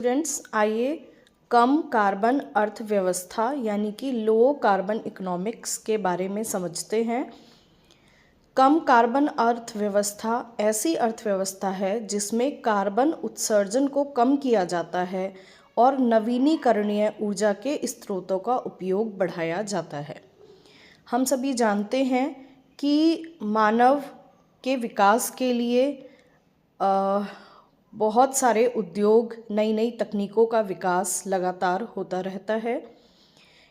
Students, आइए कम carbon अर्थव्यवस्था यानी कि लो कार्बन इकोनॉमिक्स के बारे में समझते हैं। कम कार्बन अर्थव्यवस्था ऐसी अर्थव्यवस्था है जिसमें कार्बन उत्सर्जन को कम किया जाता है और नवीनीकरणीय ऊर्जा के स्रोतों का उपयोग बढ़ाया जाता है। हम सभी जानते हैं कि मानव के विकास के लिए बहुत सारे उद्योग, नई नई तकनीकों का विकास लगातार होता रहता है।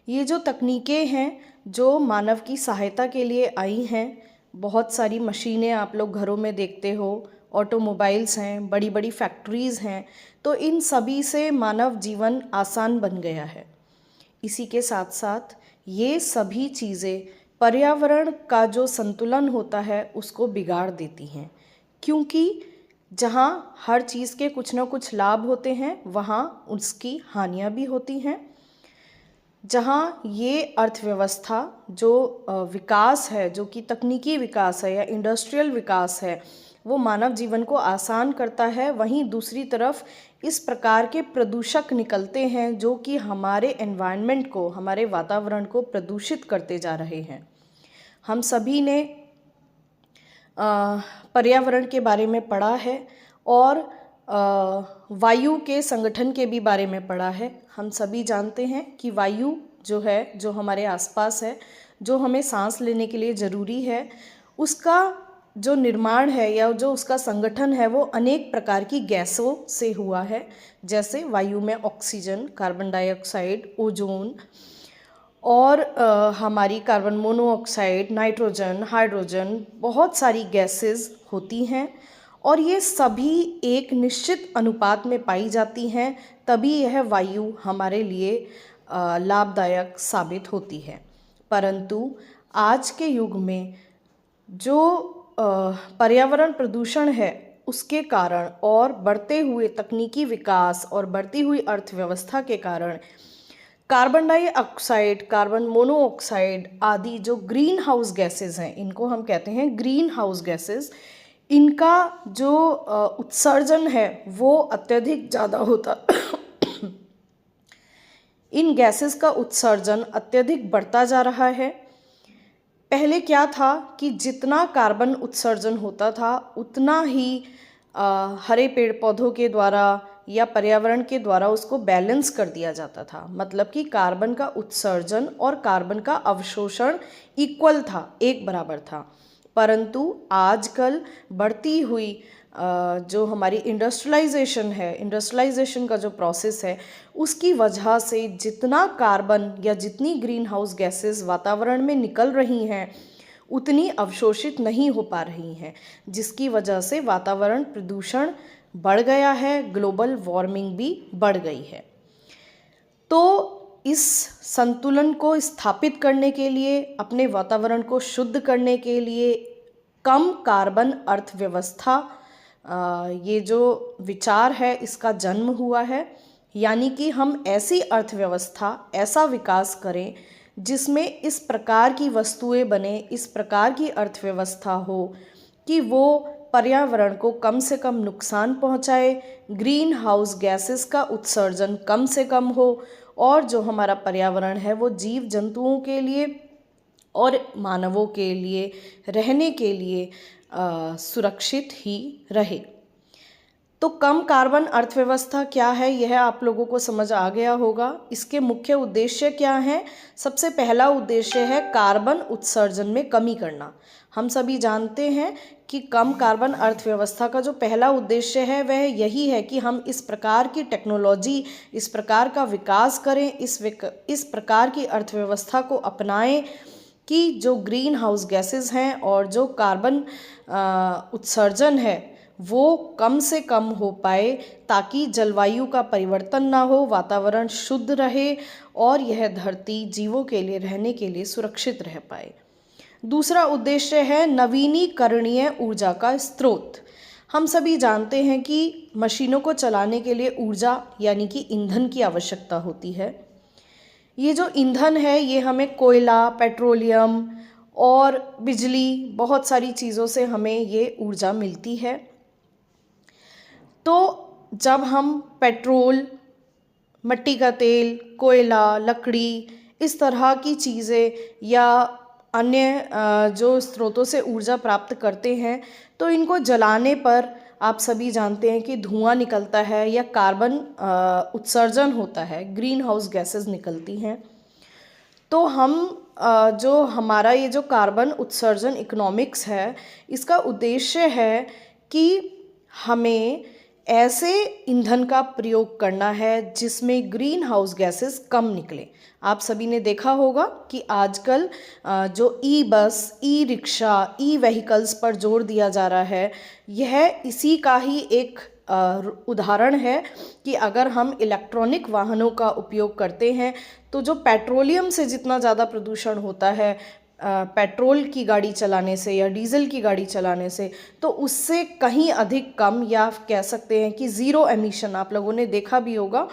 ये जो तकनीकें हैं जो मानव की सहायता के लिए आई हैं, बहुत सारी मशीनें आप लोग घरों में देखते हो, ऑटोमोबाइल्स हैं, बड़ी बड़ी फैक्ट्रीज़ हैं, तो इन सभी से मानव जीवन आसान बन गया है। इसी के साथ साथ ये सभी चीज़ें पर्यावरण का जो संतुलन होता है उसको बिगाड़ देती हैं, क्योंकि जहाँ हर चीज़ के कुछ ना कुछ लाभ होते हैं वहाँ उसकी हानियाँ भी होती हैं। जहाँ ये अर्थव्यवस्था जो विकास है, जो कि तकनीकी विकास है या इंडस्ट्रियल विकास है, वो मानव जीवन को आसान करता है, वहीं दूसरी तरफ इस प्रकार के प्रदूषक निकलते हैं जो कि हमारे एनवायरनमेंट को, हमारे वातावरण को प्रदूषित करते जा रहे हैं। हम सभी ने पर्यावरण के बारे में पढ़ा है और वायु के संगठन के भी बारे में पढ़ा है। हम सभी जानते हैं कि वायु जो है, जो हमारे आसपास है, जो हमें सांस लेने के लिए ज़रूरी है, उसका जो निर्माण है या जो उसका संगठन है वो अनेक प्रकार की गैसों से हुआ है। जैसे वायु में ऑक्सीजन, कार्बन डाइऑक्साइड, ओजोन और हमारी कार्बन मोनोऑक्साइड, नाइट्रोजन, हाइड्रोजन, बहुत सारी गैसेस होती हैं और ये सभी एक निश्चित अनुपात में पाई जाती हैं, तभी यह वायु हमारे लिए लाभदायक साबित होती है। परंतु आज के युग में जो पर्यावरण प्रदूषण है उसके कारण और बढ़ते हुए तकनीकी विकास और बढ़ती हुई अर्थव्यवस्था के कारण कार्बन डाइऑक्साइड, कार्बन मोनोऑक्साइड आदि जो ग्रीन हाउस गैसेस हैं, इनको हम कहते हैं ग्रीन हाउस गैसेस, इनका जो उत्सर्जन है वो अत्यधिक ज़्यादा होता इन गैसेस का उत्सर्जन अत्यधिक बढ़ता जा रहा है। पहले क्या था कि जितना कार्बन उत्सर्जन होता था उतना ही हरे पेड़ पौधों के द्वारा या पर्यावरण के द्वारा उसको बैलेंस कर दिया जाता था। मतलब कि कार्बन का उत्सर्जन और कार्बन का अवशोषण इक्वल था, एक बराबर था। परंतु आजकल बढ़ती हुई जो हमारी इंडस्ट्रियलाइजेशन है, इंडस्ट्रियलाइजेशन का जो प्रोसेस है, उसकी वजह से जितना कार्बन या जितनी ग्रीन हाउस गैसेस वातावरण में निकल रही हैं उतनी अवशोषित नहीं हो पा रही हैं, जिसकी वजह से वातावरण प्रदूषण बढ़ गया है, ग्लोबल वार्मिंग भी बढ़ गई है। तो इस संतुलन को स्थापित करने के लिए, अपने वातावरण को शुद्ध करने के लिए कम कार्बन अर्थव्यवस्था, ये जो विचार है इसका जन्म हुआ है। यानी कि हम ऐसी अर्थव्यवस्था, ऐसा विकास करें जिसमें इस प्रकार की वस्तुएं बने, इस प्रकार की अर्थव्यवस्था हो कि वो पर्यावरण को कम से कम नुकसान पहुंचाए, ग्रीन हाउस गैसेस का उत्सर्जन कम से कम हो और जो हमारा पर्यावरण है वो जीव जंतुओं के लिए और मानवों के लिए रहने के लिए सुरक्षित ही रहे। तो कम कार्बन अर्थव्यवस्था क्या है, यह आप लोगों को समझ आ गया होगा। इसके मुख्य उद्देश्य क्या हैं? सबसे पहला उद्देश्य है कार्बन उत्सर्जन में कमी करना। हम सभी जानते हैं कि कम कार्बन अर्थव्यवस्था का जो पहला उद्देश्य है वह यही है कि हम इस प्रकार की टेक्नोलॉजी, इस प्रकार का विकास करें, इस प्रकार की अर्थव्यवस्था को अपनाएं कि जो ग्रीन हाउस गैसेस हैं और जो कार्बन उत्सर्जन है वो कम से कम हो पाए, ताकि जलवायु का परिवर्तन ना हो, वातावरण शुद्ध रहे और यह धरती जीवों के लिए रहने के लिए सुरक्षित रह पाए। दूसरा उद्देश्य है नवीनीकरणीय ऊर्जा का स्रोत। हम सभी जानते हैं कि मशीनों को चलाने के लिए ऊर्जा यानी कि ईंधन की आवश्यकता होती है। ये जो ईंधन है ये हमें कोयला, पेट्रोलियम और बिजली, बहुत सारी चीज़ों से हमें ये ऊर्जा मिलती है। तो जब हम पेट्रोल मिट्टी का तेल, कोयला, लकड़ी, इस तरह की चीज़ें या अन्य जो स्रोतों से ऊर्जा प्राप्त करते हैं, तो इनको जलाने पर आप सभी जानते हैं कि धुआं निकलता है या कार्बन उत्सर्जन होता है, ग्रीन हाउस गैसेस निकलती हैं। तो हम जो हमारा ये जो कार्बन उत्सर्जन इकोनॉमिक्स है, इसका उद्देश्य है कि हमें ऐसे ईंधन का प्रयोग करना है जिसमें ग्रीन हाउस गैसेस कम निकले। आप सभी ने देखा होगा कि आजकल जो ई बस, ई रिक्शा, ई व्हीकल्स पर जोर दिया जा रहा है, यह इसी का ही एक उदाहरण है कि अगर हम इलेक्ट्रॉनिक वाहनों का उपयोग करते हैं तो जो पेट्रोलियम से जितना ज़्यादा प्रदूषण होता है पेट्रोल की गाड़ी चलाने से या डीजल की गाड़ी चलाने से, तो उससे कहीं अधिक कम, या कह सकते हैं कि ज़ीरो एमिशन। आप लोगों ने देखा भी होगा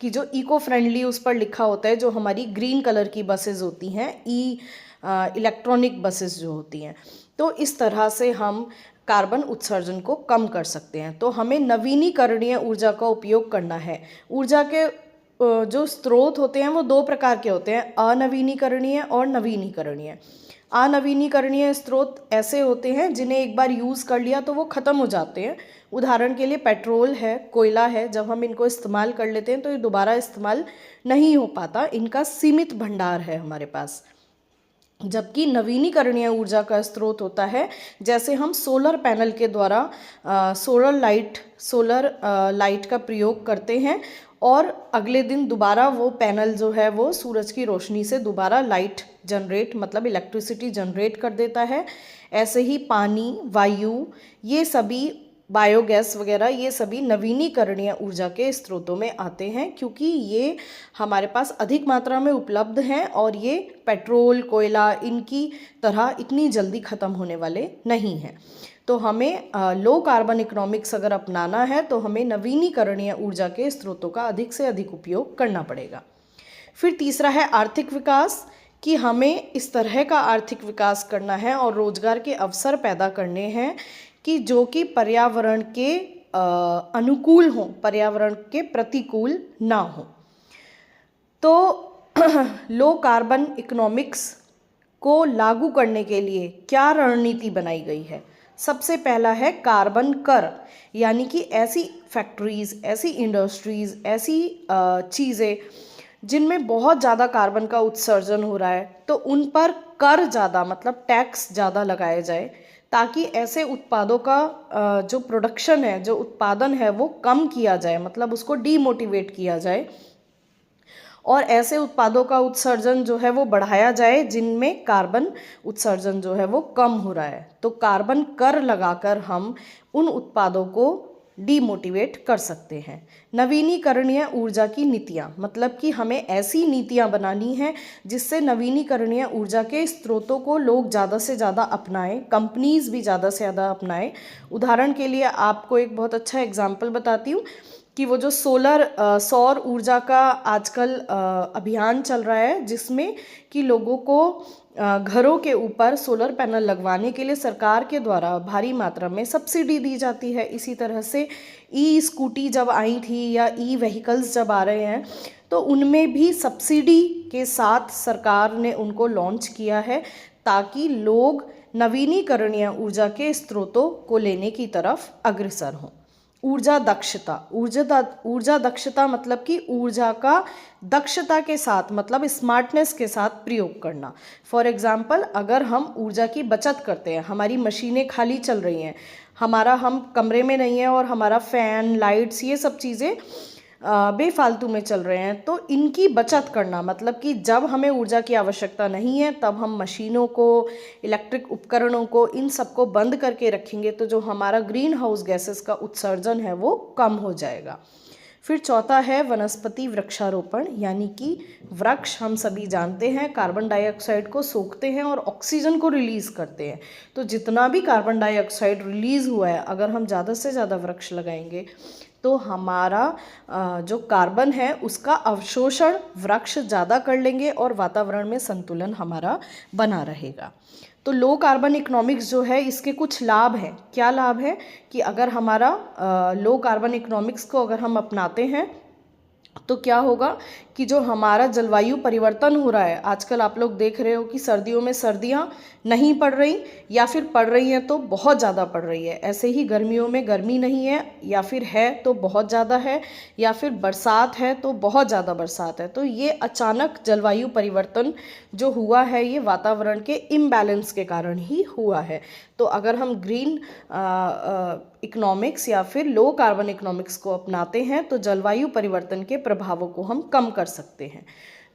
कि जो इको फ्रेंडली उस पर लिखा होता है, जो हमारी ग्रीन कलर की बसेस होती हैं, इलेक्ट्रॉनिक बसेस जो होती हैं, तो इस तरह से हम कार्बन उत्सर्जन को कम कर सकते हैं। तो हमें नवीनीकरणीय ऊर्जा का उपयोग करना है। ऊर्जा के जो स्रोत होते हैं वो दो प्रकार के होते हैं, अनवीनीकरणीय और नवीनीकरणीय। अनवीनीकरणीय स्रोत ऐसे होते हैं जिन्हें एक बार यूज़ कर लिया तो वो ख़त्म हो जाते हैं। उदाहरण के लिए पेट्रोल है, कोयला है, जब हम इनको इस्तेमाल कर लेते हैं तो ये दोबारा इस्तेमाल नहीं हो पाता, इनका सीमित भंडार है हमारे पास। जबकि नवीनीकरणीय ऊर्जा का स्रोत होता है, जैसे हम सोलर पैनल के द्वारा सोलर लाइट का प्रयोग करते हैं और अगले दिन दोबारा वो पैनल जो है वो सूरज की रोशनी से दोबारा लाइट जनरेट, मतलब इलेक्ट्रिसिटी जनरेट कर देता है। ऐसे ही पानी, वायु, ये सभी बायोगैस वगैरह, ये सभी नवीनीकरणीय ऊर्जा के स्रोतों में आते हैं, क्योंकि ये हमारे पास अधिक मात्रा में उपलब्ध हैं और ये पेट्रोल, कोयला, इनकी तरह इतनी जल्दी ख़त्म होने वाले नहीं हैं। तो हमें लो कार्बन इकोनॉमिक्स अगर अपनाना है तो हमें नवीनीकरणीय ऊर्जा के स्रोतों का अधिक से अधिक उपयोग करना पड़ेगा। फिर तीसरा है आर्थिक विकास, कि हमें इस तरह का आर्थिक विकास करना है और रोजगार के अवसर पैदा करने हैं कि जो कि पर्यावरण के अनुकूल हों, पर्यावरण के प्रतिकूल ना हो। तो लो कार्बन इकोनॉमिक्स को लागू करने के लिए क्या रणनीति बनाई गई है? सबसे पहला है कार्बन कर, यानी कि ऐसी फैक्ट्रीज़, ऐसी इंडस्ट्रीज़, ऐसी चीज़ें जिनमें बहुत ज़्यादा कार्बन का उत्सर्जन हो रहा है, तो उन पर कर ज़्यादा, मतलब टैक्स ज़्यादा लगाया जाए, ताकि ऐसे उत्पादों का जो प्रोडक्शन है, जो उत्पादन है, वो कम किया जाए, मतलब उसको डीमोटिवेट किया जाए, और ऐसे उत्पादों का उत्सर्जन जो है वो बढ़ाया जाए जिनमें कार्बन उत्सर्जन जो है वो कम हो रहा है। तो कार्बन कर लगाकर हम उन उत्पादों को डीमोटिवेट कर सकते हैं। नवीनीकरणीय ऊर्जा की नीतियाँ, मतलब कि हमें ऐसी नीतियाँ बनानी हैं जिससे नवीनीकरणीय ऊर्जा के स्रोतों को लोग ज़्यादा से ज़्यादा अपनाएं, कंपनीज़ भी ज़्यादा से ज़्यादा अपनाएं। उदाहरण के लिए आपको एक बहुत अच्छा एग्जाम्पल बताती हूँ कि वो जो सौर ऊर्जा का आजकल अभियान चल रहा है, जिसमें कि लोगों को घरों के ऊपर सोलर पैनल लगवाने के लिए सरकार के द्वारा भारी मात्रा में सब्सिडी दी जाती है। इसी तरह से ई स्कूटी जब आई थी या ई व्हीकल्स जब आ रहे हैं, तो उनमें भी सब्सिडी के साथ सरकार ने उनको लॉन्च किया है, ताकि लोग नवीनीकरणीय ऊर्जा के स्रोतों को लेने की तरफ अग्रसर हों। ऊर्जा दक्षता, ऊर्जा दक्षता मतलब कि ऊर्जा का दक्षता के साथ, मतलब स्मार्टनेस के साथ प्रयोग करना। फॉर एग्जांपल, अगर हम ऊर्जा की बचत करते हैं, हमारी मशीनें खाली चल रही हैं, हम कमरे में नहीं हैं और हमारा फ़ैन, लाइट्स, ये सब चीज़ें बेफालतू में चल रहे हैं, तो इनकी बचत करना, मतलब कि जब हमें ऊर्जा की आवश्यकता नहीं है तब हम मशीनों को, इलेक्ट्रिक उपकरणों को, इन सबको बंद करके रखेंगे, तो जो हमारा ग्रीन हाउस गैसेस का उत्सर्जन है वो कम हो जाएगा। फिर चौथा है वनस्पति वृक्षारोपण, यानी कि वृक्ष, हम सभी जानते हैं, कार्बन डाइऑक्साइड को सोखते हैं और ऑक्सीजन को रिलीज़ करते हैं। तो जितना भी कार्बन डाइऑक्साइड रिलीज़ हुआ है, अगर हम ज़्यादा से ज़्यादा वृक्ष लगाएंगे तो हमारा जो कार्बन है उसका अवशोषण वृक्ष ज़्यादा कर लेंगे और वातावरण में संतुलन हमारा बना रहेगा। तो लो कार्बन इकोनॉमिक्स जो है, इसके कुछ लाभ हैं। क्या लाभ है कि अगर हमारा लो कार्बन इकोनॉमिक्स को अगर हम अपनाते हैं तो क्या होगा कि जो हमारा जलवायु परिवर्तन हो रहा है, आजकल आप लोग देख रहे हो कि सर्दियों में सर्दियाँ नहीं पड़ रही, या फिर पड़ रही हैं तो बहुत ज़्यादा पड़ रही है। ऐसे ही गर्मियों में गर्मी नहीं है, या फिर है तो बहुत ज़्यादा है, या फिर बरसात है तो बहुत ज़्यादा बरसात है। तो ये अचानक जलवायु परिवर्तन जो हुआ है, ये वातावरण के इम्बैलेंस के कारण ही हुआ है। तो अगर हम ग्रीन इकोनॉमिक्स या फिर लो कार्बन इकोनॉमिक्स को अपनाते हैं तो जलवायु परिवर्तन के प्रभावों को हम कम कर सकते हैं।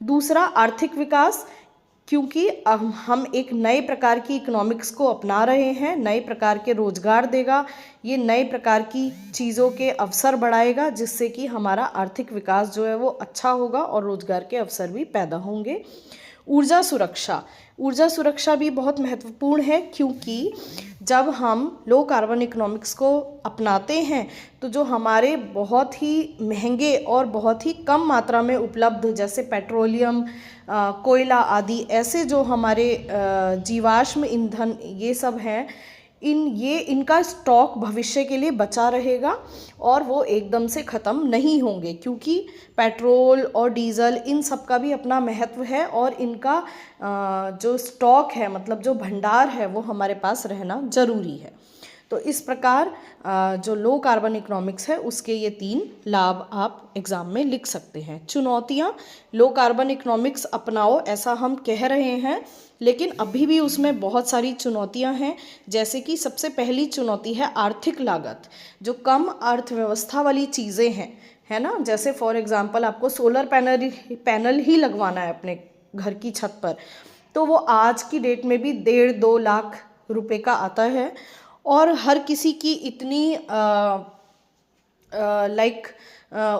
दूसरा, आर्थिक विकास, क्योंकि हम एक नए प्रकार की इकोनॉमिक्स को अपना रहे हैं, नए प्रकार के रोजगार देगा, ये नए प्रकार की चीज़ों के अवसर बढ़ाएगा, जिससे कि हमारा आर्थिक विकास जो है वो अच्छा होगा और रोजगार के अवसर भी पैदा होंगे। ऊर्जा सुरक्षा, ऊर्जा सुरक्षा भी बहुत महत्वपूर्ण है, क्योंकि जब हम लो कार्बन इकोनॉमिक्स को अपनाते हैं तो जो हमारे बहुत ही महंगे और बहुत ही कम मात्रा में उपलब्ध, जैसे पेट्रोलियम, कोयला आदि, ऐसे जो हमारे जीवाश्म ईंधन ये सब हैं, इनका स्टॉक भविष्य के लिए बचा रहेगा और वो एकदम से ख़त्म नहीं होंगे, क्योंकि पेट्रोल और डीज़ल इन सब का भी अपना महत्व है और इनका जो स्टॉक है, मतलब जो भंडार है, वो हमारे पास रहना ज़रूरी है। तो इस प्रकार जो लो कार्बन इकोनॉमिक्स है उसके ये 3 लाभ आप एग्ज़ाम में लिख सकते हैं। चुनौतियाँ, लो कार्बन इकोनॉमिक्स अपनाओ ऐसा हम कह रहे हैं, लेकिन अभी भी उसमें बहुत सारी चुनौतियां हैं। जैसे कि सबसे पहली चुनौती है आर्थिक लागत, जो कम अर्थव्यवस्था वाली चीज़ें हैं, है ना। जैसे फॉर एग्जांपल आपको सोलर पैनल ही लगवाना है अपने घर की छत पर, तो वो आज की डेट में भी 1.5-2 लाख रुपए का आता है, और हर किसी की इतनी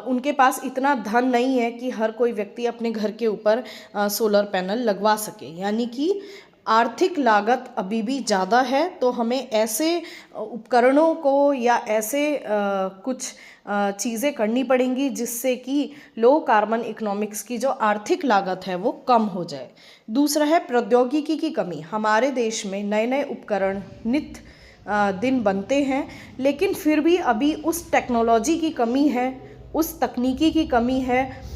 उनके पास इतना धन नहीं है कि हर कोई व्यक्ति अपने घर के ऊपर सोलर पैनल लगवा सके। यानी कि आर्थिक लागत अभी भी ज़्यादा है, तो हमें ऐसे उपकरणों को या ऐसे कुछ चीज़ें करनी पड़ेंगी जिससे कि लो कार्बन इकोनॉमिक्स की जो आर्थिक लागत है वो कम हो जाए। दूसरा है प्रौद्योगिकी की कमी। हमारे देश में नए नए उपकरण नित्य दिन बनते हैं, लेकिन फिर भी अभी उस टेक्नोलॉजी की कमी है, उस तकनीकी की कमी है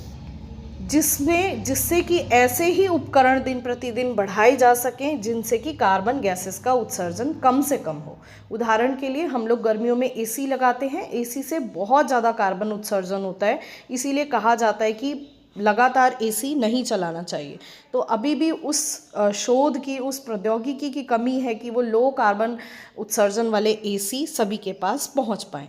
जिससे कि ऐसे ही उपकरण दिन प्रतिदिन बढ़ाए जा सकें जिनसे कि कार्बन गैसेस का उत्सर्जन कम से कम हो। उदाहरण के लिए हम लोग गर्मियों में एसी लगाते हैं, एसी से बहुत ज़्यादा कार्बन उत्सर्जन होता है, इसीलिए कहा जाता है कि लगातार एसी नहीं चलाना चाहिए। तो अभी भी उस शोध की, उस प्रौद्योगिकी की कमी है कि वो लो कार्बन उत्सर्जन वाले एसी सभी के पास पहुंच पाएँ।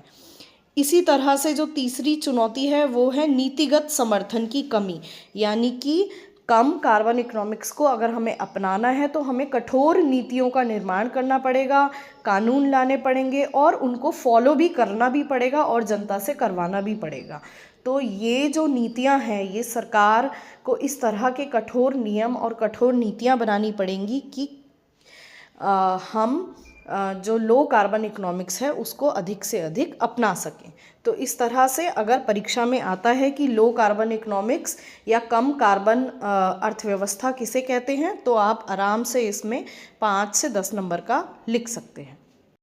इसी तरह से जो तीसरी चुनौती है वो है नीतिगत समर्थन की कमी। यानी कि कम कार्बन इकोनॉमिक्स को अगर हमें अपनाना है तो हमें कठोर नीतियों का निर्माण करना पड़ेगा, कानून लाने पड़ेंगे और उनको फॉलो भी करना भी पड़ेगा और जनता से करवाना भी पड़ेगा। तो ये जो नीतियां हैं, ये सरकार को इस तरह के कठोर नियम और कठोर नीतियां बनानी पड़ेंगी कि हम जो लो कार्बन इकोनॉमिक्स है उसको अधिक से अधिक अपना सकें। तो इस तरह से अगर परीक्षा में आता है कि लो कार्बन इकोनॉमिक्स या कम कार्बन अर्थव्यवस्था किसे कहते हैं, तो आप आराम से इसमें 5 से 10 नंबर का लिख सकते हैं।